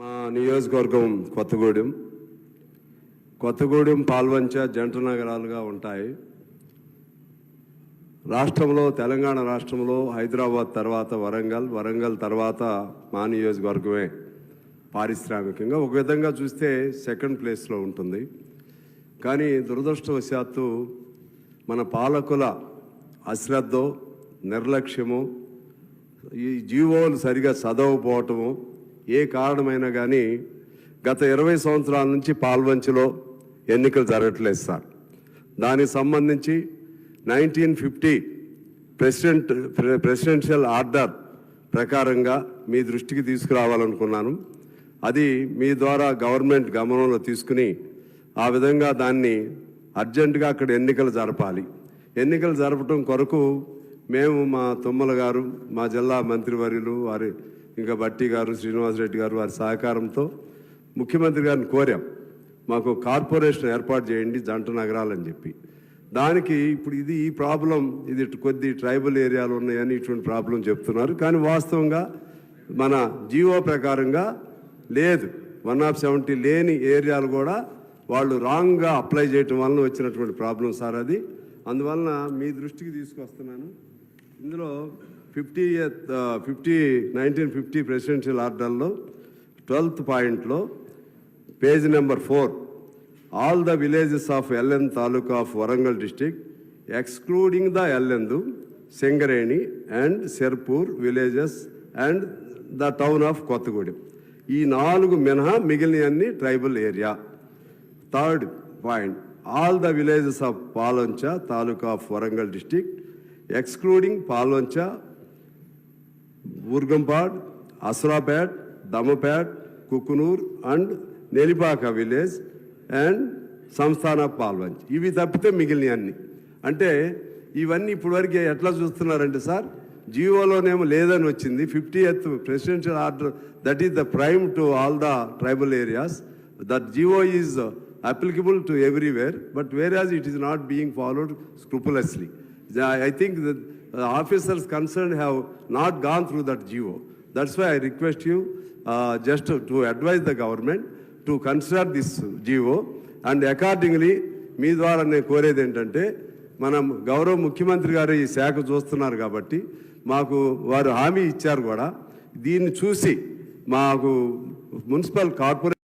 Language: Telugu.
మా నియోజకవర్గం కొత్తగూడెం పాల్వంచ జంట నగరాలుగా ఉంటాయి. రాష్ట్రంలో తెలంగాణ రాష్ట్రంలో హైదరాబాద్ తర్వాత వరంగల్ తర్వాత మా నియోజకవర్గమే పారిశ్రామికంగా ఒక విధంగా చూస్తే సెకండ్ ప్లేస్లో ఉంటుంది. కానీ దురదృష్టవశాత్తు మన పాలకుల అశ్రద్ధో నిర్లక్ష్యము, ఈ జీవోలు సరిగా చదవకపోవటము, ఏ కారణమైనా కానీ గత 20 సంవత్సరాల నుంచి పాల్వంచలో ఎన్నికలు జరగట్లేదు సార్. దానికి సంబంధించి 1950 ప్రెసిడెన్షియల్ ఆర్డర్ ప్రకారంగా మీ దృష్టికి తీసుకురావాలనుకున్నాను. అది మీ ద్వారా గవర్నమెంట్ గమనంలో తీసుకుని ఆ విధంగా దాన్ని అర్జెంటుగా అక్కడ ఎన్నికలు జరపాలి. ఎన్నికలు జరపడం కొరకు మేము మా తుమ్మల గారు, మా జిల్లా మంత్రివర్యులు వారి ఇంకా బట్టి గారు, శ్రీనివాసరెడ్డి గారు వారి సహకారంతో ముఖ్యమంత్రి గారిని కోరాం, మాకు కార్పొరేషన్ ఏర్పాటు చేయండి జంట నగరాలని చెప్పి. దానికి ఇప్పుడు ఈ ప్రాబ్లం ఇది కొద్ది ట్రైబల్ ఏరియాలు ఉన్నాయని ఇటువంటి ప్రాబ్లం చెప్తున్నారు. కానీ వాస్తవంగా మన జీవో ప్రకారంగా లేదు, 170 లేని ఏరియాలు కూడా వాళ్ళు రాంగ్గా అప్లై చేయటం వలన వచ్చినటువంటి ప్రాబ్లం సార్ అది. అందువలన మీ దృష్టికి తీసుకొస్తున్నాను. ఇందులో 1950 ప్రెసిడెన్షియల్ ఆర్డర్లో 12th పాయింట్లో page number 4, all the villages of Yellandu taluka of Warangal district excluding the Yellandu, Singareni and Serpur villages and the town of Kothagudem, ఈ 4 మినహా మిగిలినవన్నీ tribal area. 3rd point, all the villages of Palvancha taluka of Warangal district excluding Palvancha, Burgampad, Asarapet, Dammapet, Kukunoor and Nelipaka village and Sansthan Palvancha, ఇవి తప్పితే మిగిలినవన్నీ. అంటే ఇవన్నీ ఇప్పటివరకు ఎట్లా చూస్తున్నారంటే సార్, జీవోలోనేమో లేదని వచ్చింది. 50th presidential order, that is the prime to all the tribal areas, that GO is applicable to everywhere, but whereas it is not being followed scrupulously. I think the officers concerned have not gone through that GO. That's why I request you just to advise the government to consider this GO, and accordingly మీ ద్వారా నేను కోరేది ఏంటంటే, మనం గౌరవ ముఖ్యమంత్రి గారు ఈ శాఖ చూస్తున్నారు కాబట్టి మాకు వారు హామీ ఇచ్చారు కూడా, దీన్ని చూసి మాకు మున్సిపల్ కార్పొరేషన్